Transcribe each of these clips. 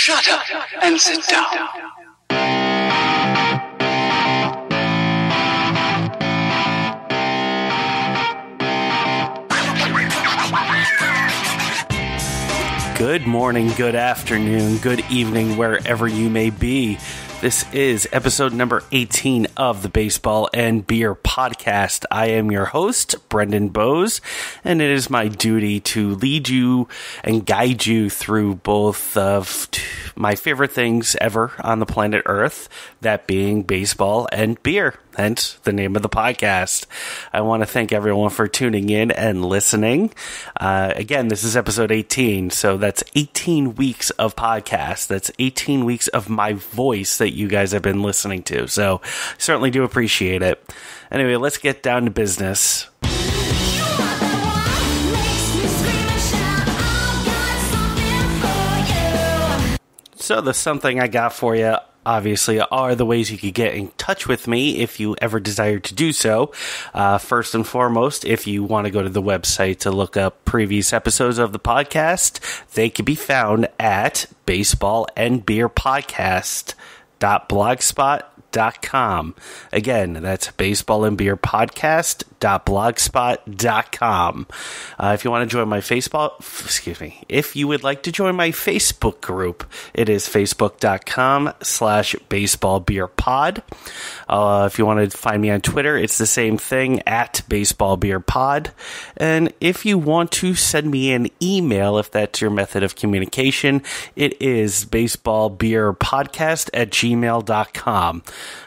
Shut up and sit down. Good morning, good afternoon, good evening, wherever you may be. This is episode number 18 of the Baseball and Beer Podcast. I am your host, Brendan Bowes, and it is my duty to lead you and guide you through both of my favorite things ever on the planet Earth, that being baseball and beer, hence the name of the podcast. I want to thank everyone for tuning in and listening. Again, this is episode 18, so that's 18 weeks of podcast. That's 18 weeks of my voice that you guys have been listening to, so certainly do appreciate it. Anyway, let's get down to business. So the something I got for you, obviously, are the ways you could get in touch with me if you ever desire to do so. First and foremost, if you want to go to the website to look up previous episodes of the podcast, they can be found at baseballandbeerpodcast.blogspot.com. Again, that's baseballandbeerpodcast.blogspot.com. If you want to join my if you would like to join my Facebook group, it is facebook.com/baseballbeerpod. If you want to find me on Twitter, it's the same thing, at baseballbeerpod. And if you want to send me an email, if that's your method of communication, it is baseballbeerpodcast@gmail.com.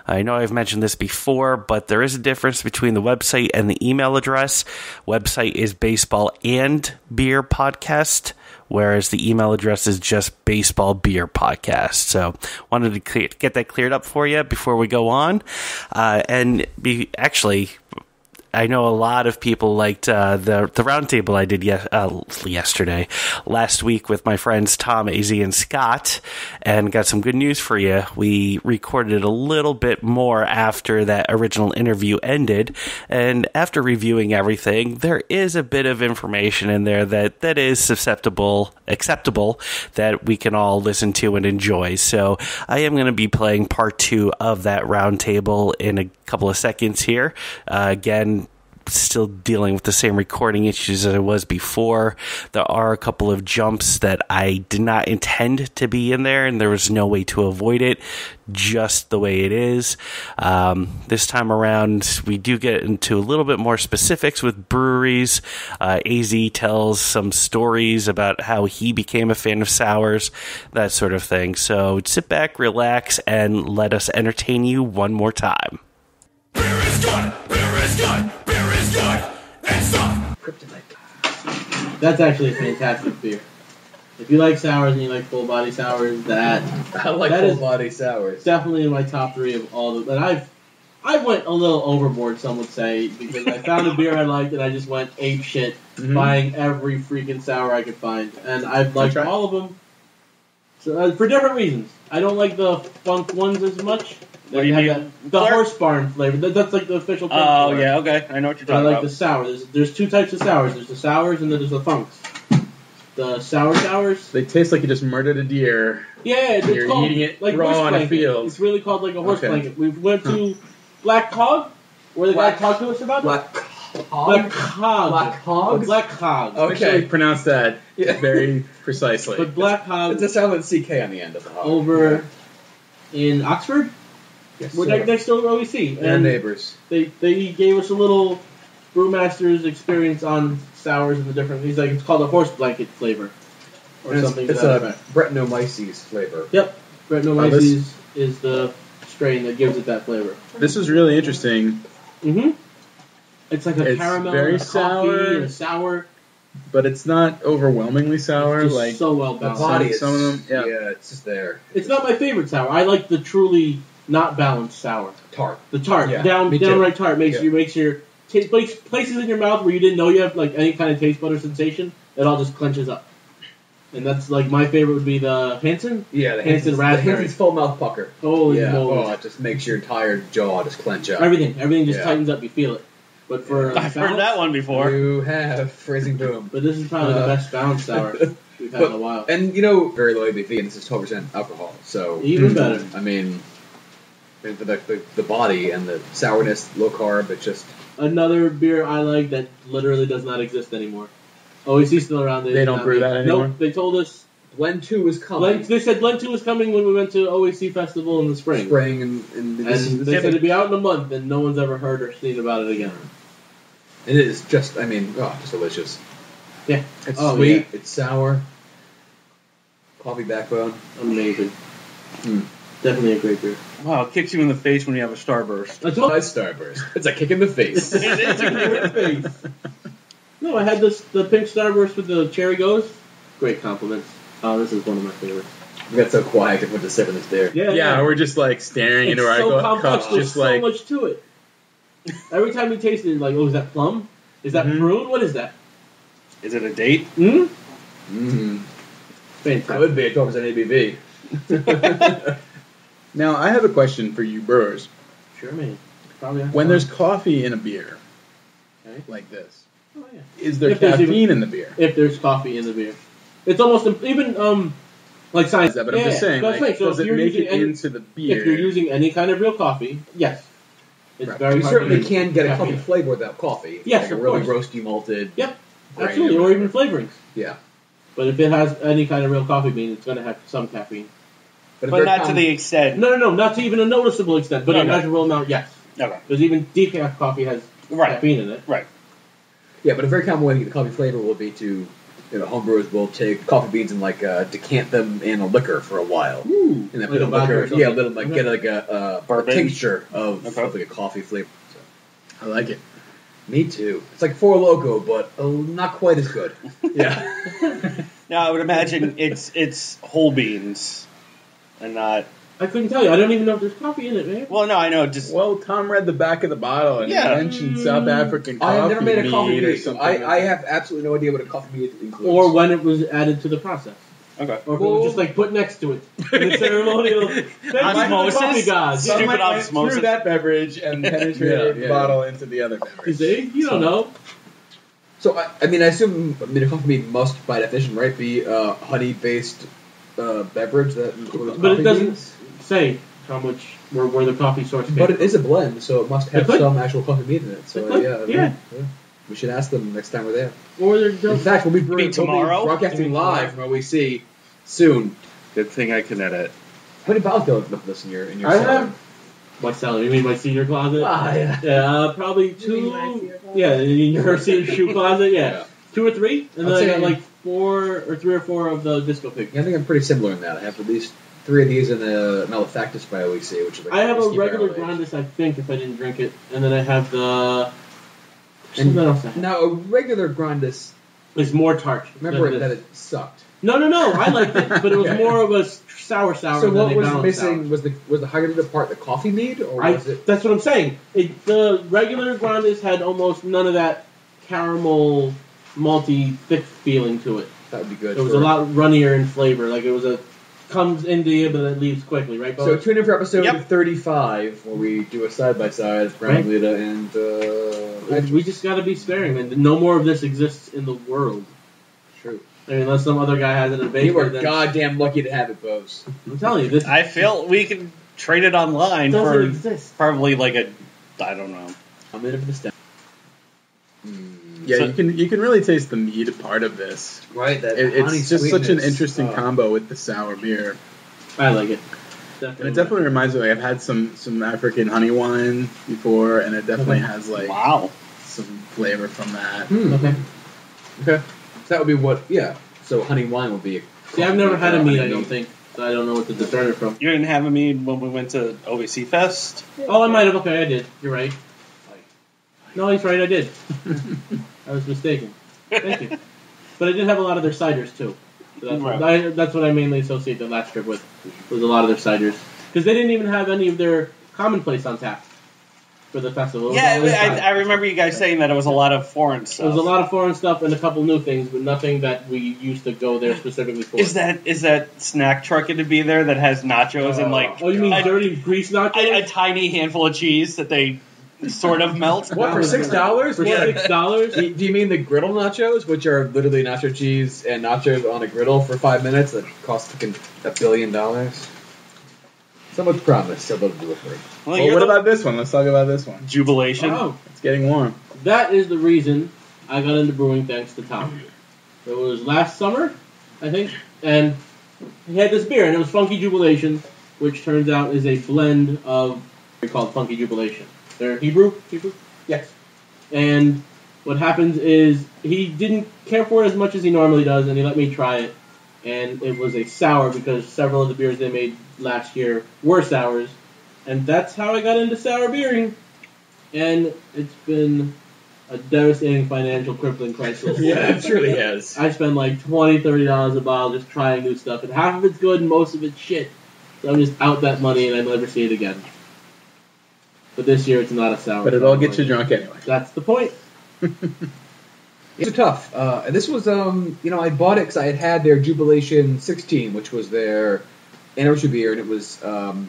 I know I've mentioned this before, but there is a difference between the website and the email address. Website is Baseball and Beer Podcast, whereas the email address is just Baseball Beer Podcast. So wanted to get that cleared up for you before we go on. I know a lot of people liked the roundtable I did last week with my friends Tom, AZ, and Scott, and got some good news for you. We recorded a little bit more after that original interview ended, and after reviewing everything, there is a bit of information in there that is acceptable, that we can all listen to and enjoy. So I am going to be playing part 2 of that roundtable in a couple of seconds here. Again, still dealing with the same recording issues as I was before. There are a couple of jumps that I did not intend to be in there, and there was no way to avoid it, just the way it is. This time around, we do get into a little bit more specifics with breweries. AZ tells some stories about how he became a fan of sours, that sort of thing. So sit back, relax, and let us entertain you one more time. Beer is good! Beer is good! Beer is good! And soft! Kryptonite. That's actually a fantastic beer. If you like sours and you like full body sours, I like full body sours. Definitely in my top 3 of all the. And I went a little overboard, some would say, because I found a beer I liked and I just went ape shit, buying every freaking sour I could find, and I've liked all of them. So for different reasons. I don't like the funk ones as much. What do you mean? The horse barn flavor. That's like the official term. Oh, yeah, okay. I know what you're talking about. I like the sour. There's 2 types of sours. There's the sours and then there's the funks. The sours. They taste like you just murdered a deer. Yeah, you're eating it like raw on a field. It's really called like a horse blanket. We went to Black Hog, where the guy talked to us about Black Hog. Black Hog. Okay, pronounce that very precisely. But Black Hog. It's a silent CK on the end of the hog. Over in Oxford. Yes, we're next door to OEC. And neighbors. They gave us a little brewmaster's experience on sours and the different. He's like, it's called a horse blanket flavor, or and something. It's a Brettanomyces flavor. Yep, Brettanomyces is the strain that gives it that flavor. This is really interesting. It's like a caramel, very and a coffee, and a sour. But it's not overwhelmingly sour. It's like so well balanced. The body, some of them, yeah, it's just there. It's not my favorite sour. I like the truly not balanced sour. Tart. The tart, yeah, downright tart makes your places in your mouth where you didn't know you have like any kind of taste butter sensation. It all just clenches up. And that's like my favorite would be the Hanson. Yeah, the Hanson raspberry. The Hanson's full mouth pucker. Holy moly! Oh, it just makes your entire jaw just clench up. Everything just tightens up. You feel it. But for I've heard that one before. You have Phrasing Boom. But this is probably the best balanced sour. we've had in a while. And very low ABV, and this is 12% alcohol. So even better. I mean, for the body and the sourness, low carb, it's just another beer I like that literally does not exist anymore. OEC's still around. They don't brew that anymore? Nope, they told us Blend 2 is coming. They said Blend 2 was coming when we went to OEC Festival in the spring. And they said it'd be out in a month, and no one's ever heard or seen about it again. It is just, just delicious. Yeah. It's sweet, it's sour, coffee backbone. Amazing. Definitely a great beer. Wow, it kicks you in the face when you have a Starburst. Nice Starburst. It's a kick in the face. It is a kick in the face. No, I had the pink Starburst with the cherry ghost. Great compliments. Oh, this is one of my favorites. We got so quiet to put the sipping this beer. Yeah, we're just like staring into our complex. cups, There's just so like much to it. Every time you taste it, you're like, oh, is that plum? Is that prune? What is that? Is it a date? Fantastic. Could be a 12% ABV. Now, I have a question for you brewers. Sure, man. Probably. When there's coffee in a beer, like this, yeah. is there caffeine in the beer? If there's coffee in the beer, it's almost even like science. But I'm just saying, does it make it into the beer? If you're using any kind of real coffee, yes. It's very you hard certainly to can get a coffee flavor without coffee. Yes, like of a really course. roasty malted. Yep, absolutely, or even flavorings. Yeah. But if it has any kind of real coffee bean, it's going to have some caffeine. But not to the extent. No, not to even a noticeable extent, but a measurable amount, yes. Okay. Because even decaf coffee has caffeine in it. Right. Yeah, but a very common way to get the coffee flavor will be to, homebrewers will take coffee beans and decant them in a liquor for a while. Ooh, and then put a liquor, get like a tincture of like a coffee flavor. So. I like it. Me too. It's like Four Loko, but not quite as good. Yeah. Now I would imagine it's whole beans, and not. I couldn't tell you. I don't even know if there's coffee in it, man. Well, no, I know. Well, Tom read the back of the bottle and he mentioned South African coffee. I have never made a coffee mead or bean, so something. I have absolutely no idea what a coffee bean includes. Or when it was added to the process. Okay. Or if it was just put next to it in the ceremonial. Osmosis? Coffee gods. Stupid Someone went osmosis. through that beverage and penetrated the bottle into the other beverage. You see? You don't know. So, I assume a coffee bean must, by definition, right, be a honey-based beverage that includes But coffee it doesn't beans? say how much, where the coffee source came But from. it is a blend, so it must have some actual coffee beans in it. So, yeah. We should ask them next time we're there. Or In fact, we'll be tomorrow? broadcasting live from OEC soon. Good thing I can edit. How many bottles do you have this in your I cellar? have my cellar. You mean my senior closet? Yeah. Yeah, probably two. Yeah, in your senior shoe closet. Yeah. 2 or 3, and then I got 3 or 4 of the Disco Pig. Yeah, I think I'm pretty similar in that. I have at least 3 of these in the Malefactus by OEC, which is I have a regular Grandis, I think, if I didn't drink it, and then I have the. Now, a regular Grandis is more tart. Remember that it sucked. No, I liked it, but it was more of a sour. So what was missing? Was the highlighted part the coffee mead, or was it? That's what I'm saying. The regular Grandis had almost none of that caramel, malty, thick feeling to it. That would be good. It was a lot runnier in flavor. Like it was comes into you, but it leaves quickly, right, Bo? So tune in for episode 35, where we do a side-by-side of Brown Lita and... we just got to be sparing, man. No more of this exists in the world. True. I mean, unless some other guy has it in a basement. You are goddamn lucky to have it, Bose. I'm telling you, this. I feel we can trade it online for probably I don't know. I'm in it for the stem. Yeah, you can really taste the mead part of this. Right, it's just such an interesting combo with the sour beer. I like it. And it definitely reminds me, I've had some African honey wine before, and it definitely has some flavor from that. Okay. So that would be what? Yeah. So honey wine would be. See, I've never had a mead. I don't think. So I don't know what to discern it from. You didn't have a mead when we went to OVC Fest? Oh, I might have. Okay, I did. You're right. No, he's right. I did. I was mistaken. Thank you. But I did have a lot of their ciders too. So that's what I mainly associate the last trip with. Was a lot of their ciders because they didn't even have any of their commonplace on tap for the festival. Yeah, I remember you guys saying that it was a lot of foreign stuff. It was a lot of foreign stuff and a couple new things, but nothing that we used to go there specifically for. Is that snack truck going to be there that has nachos and Oh, you mean dirty grease nachos? A tiny handful of cheese that they sort of melt. What, for $6? For $6? Do you mean the griddle nachos, which are literally nacho cheese and nachos on a griddle for 5 minutes that cost fucking $1 billion? So much promise, so little delivery. Well, what about this one? Let's talk about this one. Jubilation. Oh. It's getting warm. That is the reason I got into brewing thanks to Tom. It was last summer, I think, and he had this beer, and it was Funky Jubilation, which turns out is a blend of called Funky Jubilation. They're Hebrew? Yes. And what happens is he didn't care for it as much as he normally does, and he let me try it. And it was a sour because several of the beers they made last year were sours. And that's how I got into sour beering. And it's been a devastating financial crippling crisis. Yeah, it truly has. I spend like $20, $30 a bottle just trying new stuff. And half of it's good and most of it's shit. So I'm just out that money and I never see it again. But this year it's not a sour. But it'll get you drunk anyway. That's the point. It's tough. And this was, I bought it because I had their Jubilation 16, which was their anniversary beer, and it was 60%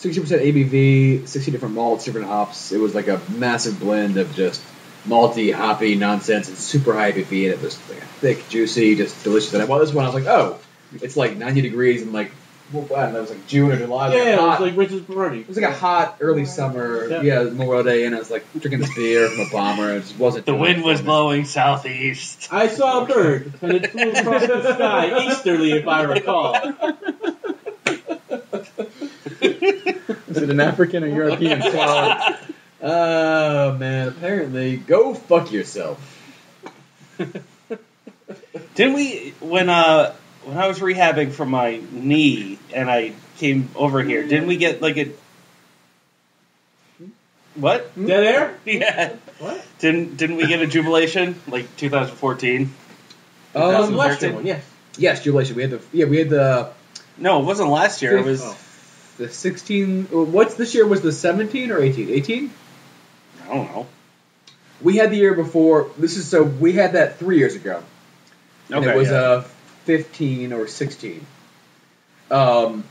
ABV, 60 different malts, different hops. It was like a massive blend of just malty, hoppy nonsense and super high ABV, and it was like thick, juicy, just delicious. And I bought this one, I was like, oh, it's like 90 degrees and like, well, I don't know, it was like June or July. Yeah, it was like Rich's party. It was like a hot early summer, Memorial Day, and I was like drinking this beer from a bomber. And it just wasn't. The wind was blowing southeast. I saw a bird, and it flew across the sky easterly, if I recall. Is it an African or European flower? Oh man! Apparently, go fuck yourself. Didn't we when I was rehabbing from my knee and I came over here? Didn't we get like a what? Dead air? Yeah. What? Didn't we get a Jubilation like 2014? That was the last year one. Yes. Yes, Jubilation. We had the. No, it wasn't last year. It was the 16. What's this year? Was the 17 or 18? 18? I don't know. We had the year before. We had that 3 years ago. And Okay, it was 15 or 16. No one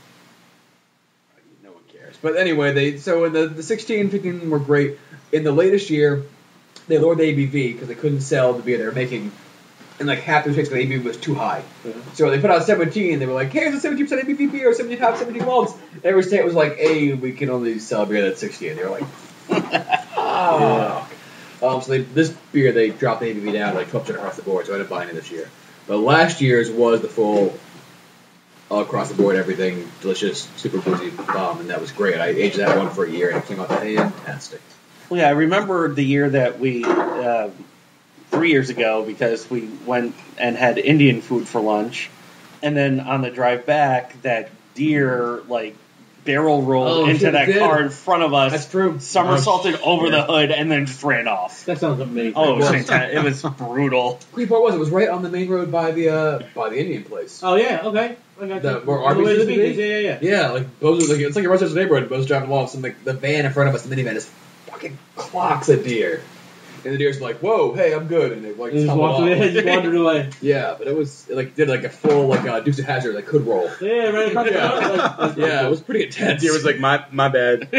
cares. But anyway, in the 16, 15 were great. In the latest year, they lowered the ABV because they couldn't sell the beer they were making. And like half the mistakes, the ABV was too high. Mm-hmm. So they put out 17. They were like, "Hey, it's a 17% ABV beer, 17 hops, 17 malts." Every state was like, "Hey, we can only sell beer that's 60." And they were like, "Oh." Yeah. So this beer they dropped the ABV down to like 12% across the board. So I ended up buying it this year. But last year's was the full, all across the board, everything delicious, super boozy bomb, and that was great. I aged that one for a year and it came out fantastic. Well, yeah, I remember the year that we. 3 years ago, because we went and had Indian food for lunch, and then on the drive back, that deer barrel rolled into that car in front of us. That's true. Somersaulted over the hood and then just ran off. That sounds amazing. Oh, it was fantastic. It was brutal. Great part was it was right on the main road by the Indian place. Oh yeah, okay. I got you. Where Arby's used to be? Yeah. Yeah, it's like a Rochester neighborhood. Bo's driving along, so the van in front of us, the minivan, just fucking clocks a deer. And the deer's like, "Whoa, hey, I'm good," and they just walked away. Just wandered away. Yeah, but it was did a full Dukes of Hazzard could roll. Yeah, right across the road. Yeah, it was pretty intense. Deer was like, "My bad."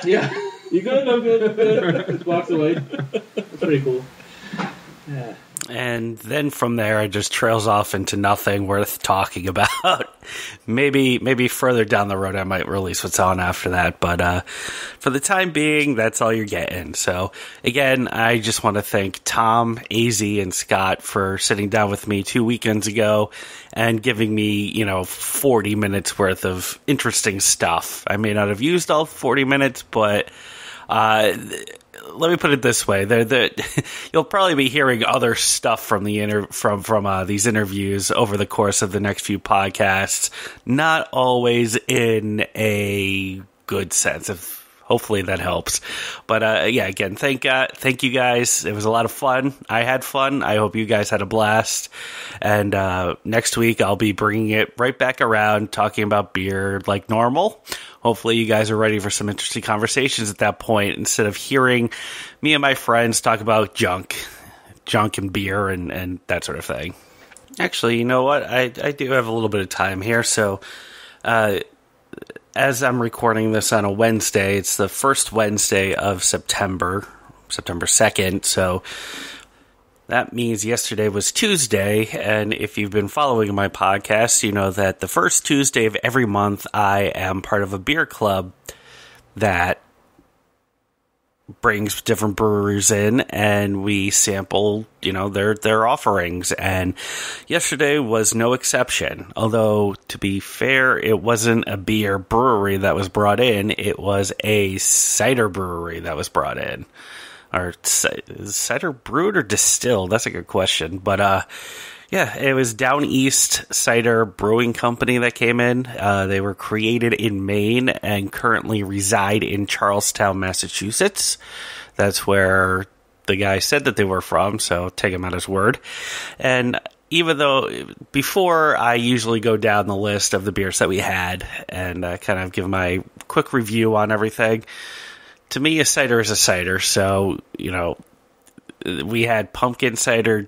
Yeah, you good? I'm good. Just walks away. That's pretty cool. Yeah. And then from there, it just trails off into nothing worth talking about. Maybe further down the road, I might release what's on after that. But for the time being, that's all you're getting. So, again, I just want to thank Tom, AZ, and Scott for sitting down with me 2 weekends ago and giving me, 40 minutes worth of interesting stuff. I may not have used all 40 minutes, but... let me put it this way: you'll probably be hearing other stuff from these interviews over the course of the next few podcasts. Not always in a good sense. Hopefully that helps. But again, thank you guys. It was a lot of fun. I had fun. I hope you guys had a blast. And next week I'll be bringing it right back around, talking about beer like normal. Hopefully you guys are ready for some interesting conversations at that point, instead of hearing me and my friends talk about junk and beer and that sort of thing. Actually, you know what? I do have a little bit of time here, so as I'm recording this on a Wednesday, it's the first Wednesday of September 2nd, so that means yesterday was Tuesday, and if you've been following my podcast, you know that the first Tuesday of every month, I am part of a beer club that brings different breweries in, and we sample, their offerings, and yesterday was no exception. Although, to be fair, it wasn't a beer brewery that was brought in, it was a cider brewery that was brought in. Or is cider brewed or distilled? That's a good question. But yeah, it was Down East Cider Brewing Company that came in. They were created in Maine and currently reside in Charlestown, Massachusetts. That's where the guy said that they were from, so take him at his word. And even though before I usually go down the list of the beers that we had and kind of give my quick review on everything, to me, a cider is a cider, so, we had pumpkin cider,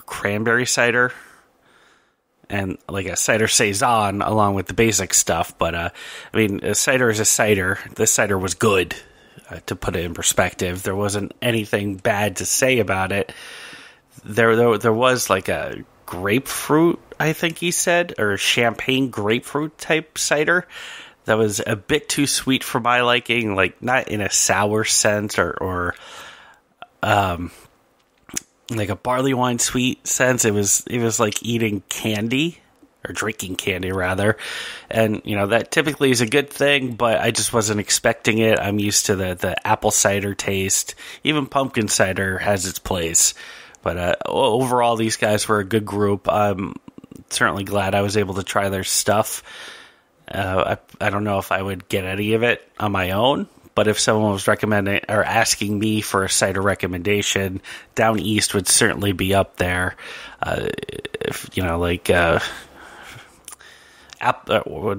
cranberry cider, and like a cider saison along with the basic stuff, but, a cider is a cider. This cider was good, to put it in perspective. There wasn't anything bad to say about it. There was like a grapefruit, I think he said, or champagne grapefruit type cider. That was a bit too sweet for my liking, like not in a sour sense or like a barley wine sweet sense. It was like eating candy or drinking candy rather. And, that typically is a good thing, but I just wasn't expecting it. I'm used to the apple cider taste. Even pumpkin cider has its place. But overall, these guys were a good group. I'm certainly glad I was able to try their stuff. I don't know if I would get any of it on my own, but if someone was recommending or asking me for a cider recommendation, Down East would certainly be up there. What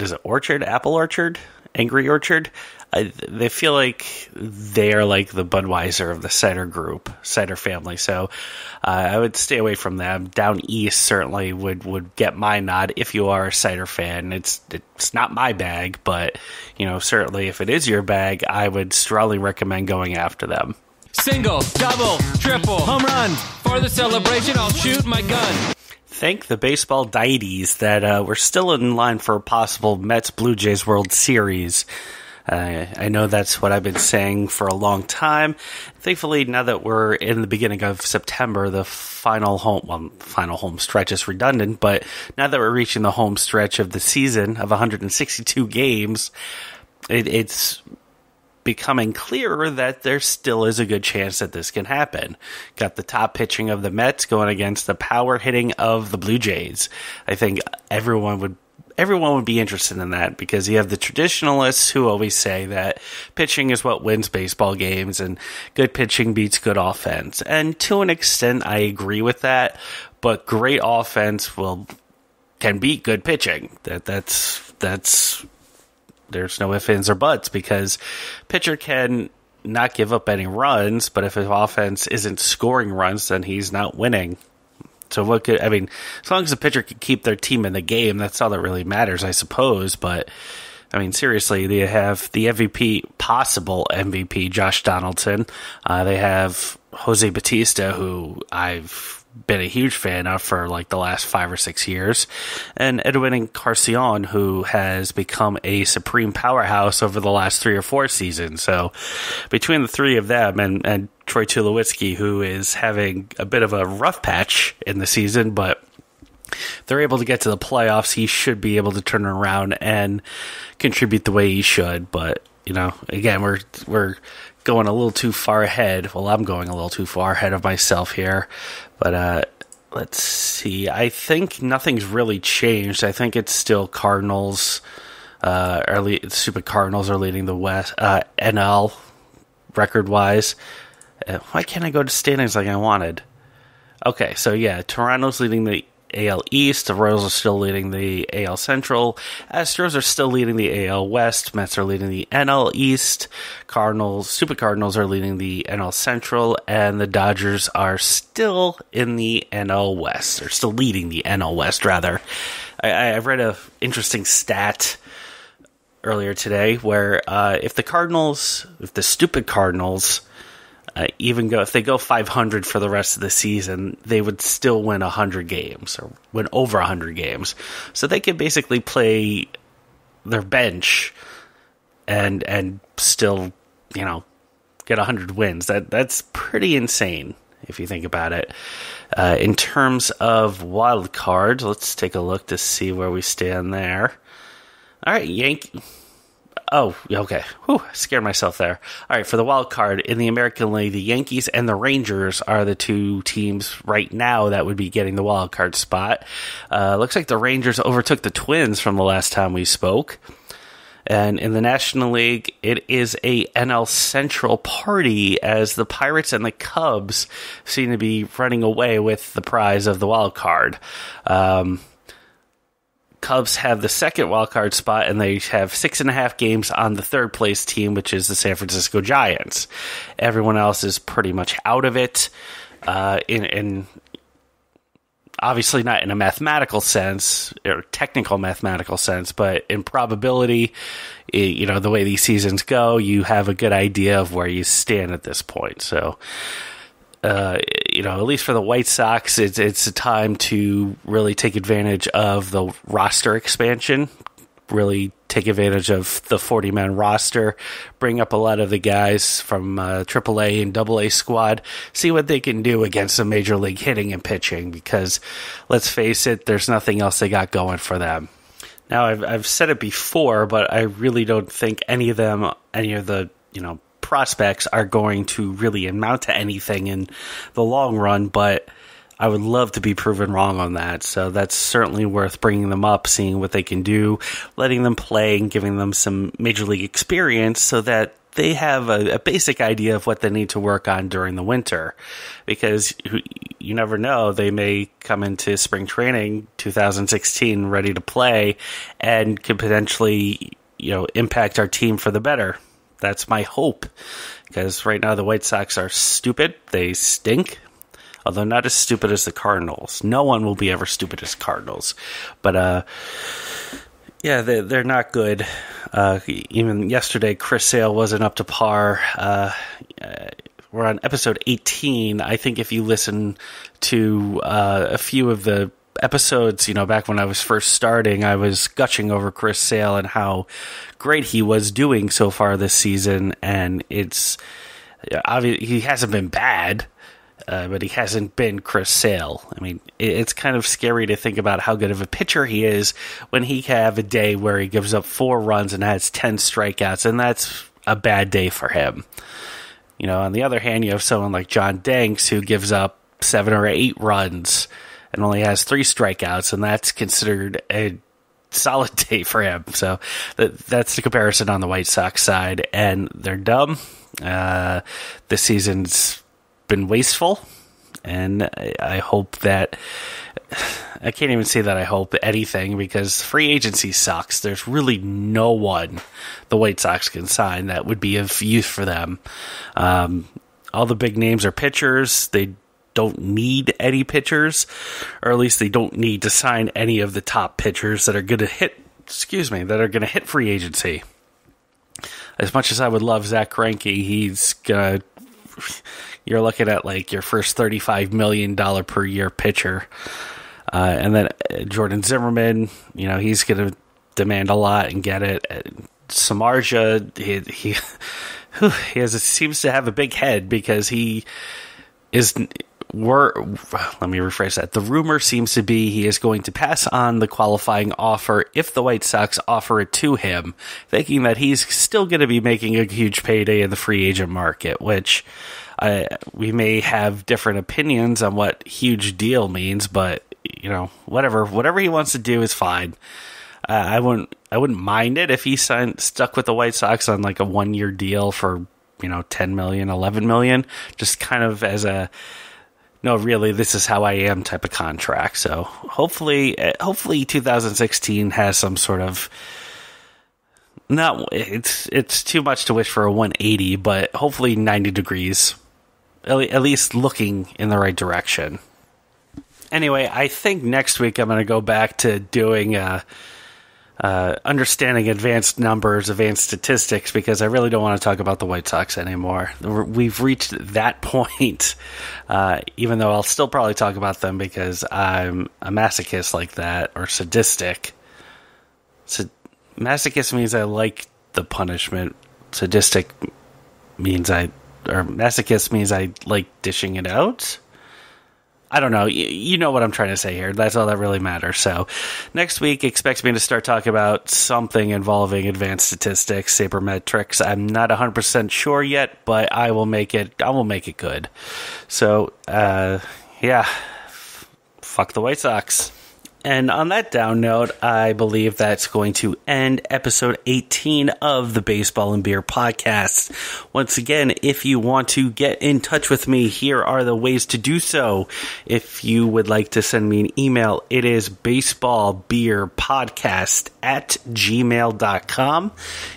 is it? Apple Orchard? Angry Orchard? They feel like they are like the Budweiser of the cider family. So I would stay away from them. Down East certainly would get my nod if you are a cider fan. It's not my bag, but certainly if it is your bag, I would strongly recommend going after them. Single, double, triple, home run. For the celebration, I'll shoot my gun. Thank the baseball deities that we're still in line for a possible Mets-Blue Jays World Series. I know that's what I've been saying for a long time. Thankfully, now that we're in the beginning of September, the final home stretch is redundant, but now that we're reaching the home stretch of the season of 162 games, it's becoming clearer that there still is a good chance that this can happen. Got the top pitching of the Mets going against the power hitting of the Blue Jays. I think everyone would be interested in that because you have the traditionalists who always say that pitching is what wins baseball games and good pitching beats good offense. And to an extent, I agree with that, but great offense can beat good pitching. That's there's no ifs, ands, or buts because pitcher can not give up any runs, but if his offense isn't scoring runs, then he's not winning. So as long as the pitcher can keep their team in the game, that's all that really matters, I suppose. But, seriously, they have the possible MVP, Josh Donaldson. They have Jose Bautista, who I've been a huge fan of for like the last 5 or 6 years, and Edwin Encarnacion, who has become a supreme powerhouse over the last 3 or 4 seasons. So between the three of them and Troy Tulowitzki, who is having a bit of a rough patch in the season, but they're able to get to the playoffs, he should be able to turn around and contribute the way he should. But, again, we're going a little too far ahead. Well, I'm going a little too far ahead of myself here. But let's see. I think nothing's really changed. I think it's still Cardinals. Stupid Cardinals are leading the West NL record-wise. Why can't I go to standings like I wanted? Okay, so yeah, Toronto's leading the AL East. The Royals are still leading the AL Central. Astros are still leading the AL West. Mets are leading the NL East. Stupid Cardinals are leading the NL Central. And the Dodgers are still in the NL West. Or still leading the NL West, rather. I read an interesting stat earlier today where if the stupid Cardinals if they go 500 for the rest of the season, they would still win 100 games or win over 100 games. So they could basically play their bench and still, get 100 wins. That's pretty insane if you think about it. In terms of wild cards, let's take a look to see where we stand there. All right, Oh, okay. Whew, scared myself there. All right, for the wild card in the American League, the Yankees and the Rangers are the two teams right now that would be getting the wild card spot. Looks like the Rangers overtook the Twins from the last time we spoke. And in the National League, it is a NL Central party as the Pirates and the Cubs seem to be running away with the prize of the wild card. Cubs have the second wildcard spot, and they have 6.5 games on the third place team, which is the San Francisco Giants. Everyone else is pretty much out of it. In obviously not in a mathematical sense or technical mathematical sense, but in probability, the way these seasons go, you have a good idea of where you stand at this point. So, at least for the White Sox, it's a time to really take advantage of the roster expansion, really take advantage of the 40-man roster, bring up a lot of the guys from AAA and AA squad, see what they can do against the major league hitting and pitching, because let's face it, there's nothing else they got going for them. Now, I've said it before, but I really don't think any of the prospects are going to really amount to anything in the long run, but I would love to be proven wrong on that. So that's certainly worth bringing them up, seeing what they can do, letting them play and giving them some major league experience so that they have a basic idea of what they need to work on during the winter, because you never know, they may come into spring training 2016 ready to play and could potentially impact our team for the better. That's my hope, because right now the White Sox are stupid. They stink, although not as stupid as the Cardinals. No one will be ever stupid as Cardinals. But, they're not good. Even yesterday, Chris Sale wasn't up to par. We're on episode 18. I think if you listen to a few of the episodes, back when I was first starting, I was gushing over Chris Sale and how great he was doing so far this season, and it's obvious he hasn't been bad, but he hasn't been Chris Sale. I mean, it's kind of scary to think about how good of a pitcher he is when he can have a day where he gives up 4 runs and has 10 strikeouts, and that's a bad day for him. On the other hand, you have someone like John Danks who gives up 7 or 8 runs and only has 3 strikeouts, and that's considered a solid day for him. So that's the comparison on the White Sox side, and they're dumb. This season's been wasteful, and I hope that I can't even say that I hope anything, because free agency sucks. There's really no one the White Sox can sign that would be of use for them. All the big names are pitchers. They don't need any pitchers, or at least they don't need to sign any of the top pitchers that are going to hit free agency. As much as I would love Zach Greinke, you're looking at like your first $35 million per year pitcher. And then Jordan Zimmerman, he's going to demand a lot and get it. Samardzija, he seems to have a big head, because he is... let me rephrase that. The rumor seems to be he is going to pass on the qualifying offer if the White Sox offer it to him, thinking that he's still going to be making a huge payday in the free agent market, which we may have different opinions on what huge deal means, but whatever he wants to do is fine. I wouldn't mind it if he stuck with the White Sox on like a 1-year deal for 10 million, 11 million, just kind of as a no, really, this is how I am type of contract. So hopefully 2016 has some sort of, it's too much to wish for a 180, but hopefully 90 degrees, at least looking in the right direction. Anyway, I think next week I'm going to go back to doing understanding advanced numbers, advanced statistics, because I really don't want to talk about the White Sox anymore. We've reached that point, even though I'll still probably talk about them because I'm a masochist like that, or sadistic. Masochist means I like the punishment. Sadistic means masochist means I like dishing it out. I don't know. You know what I'm trying to say here. That's all that really matters. So next week, expect me to start talking about something involving advanced statistics, sabermetrics. I'm not 100% sure yet, but I will make it good. So, yeah, fuck the White Sox. And on that down note, I believe that's going to end episode 18 of the Baseball and Beer podcast. Once again, if you want to get in touch with me, here are the ways to do so. If you would like to send me an email, it is baseballbeerpodcast@gmail.com.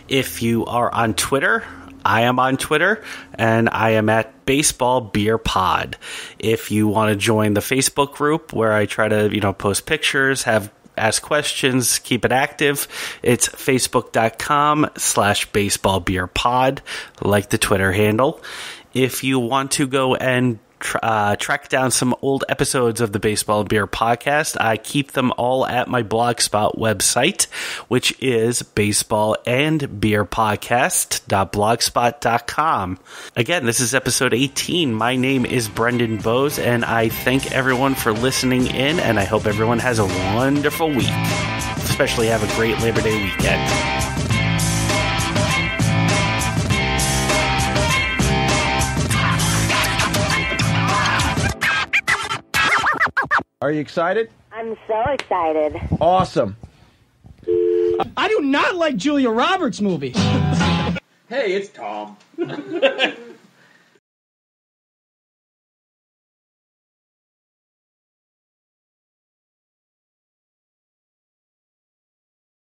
If you are on Twitter, I am on Twitter, and I am at Baseball Beer Pod. If you want to join the Facebook group where I try to, post pictures, ask questions, keep it active, it's facebook.com/baseballbeerpod, like the Twitter handle. If you want to go and track down some old episodes of the Baseball and Beer podcast, I keep them all at my Blogspot website, which is baseballandbeerpodcast.blogspot.com. Again, this is episode 18. My name is Brendan Bowes, and I thank everyone for listening in, and I hope everyone has a wonderful week. Especially have a great Labor Day weekend. Are you excited? I'm so excited. Awesome. I do not like Julia Roberts movies. Hey, it's Tom.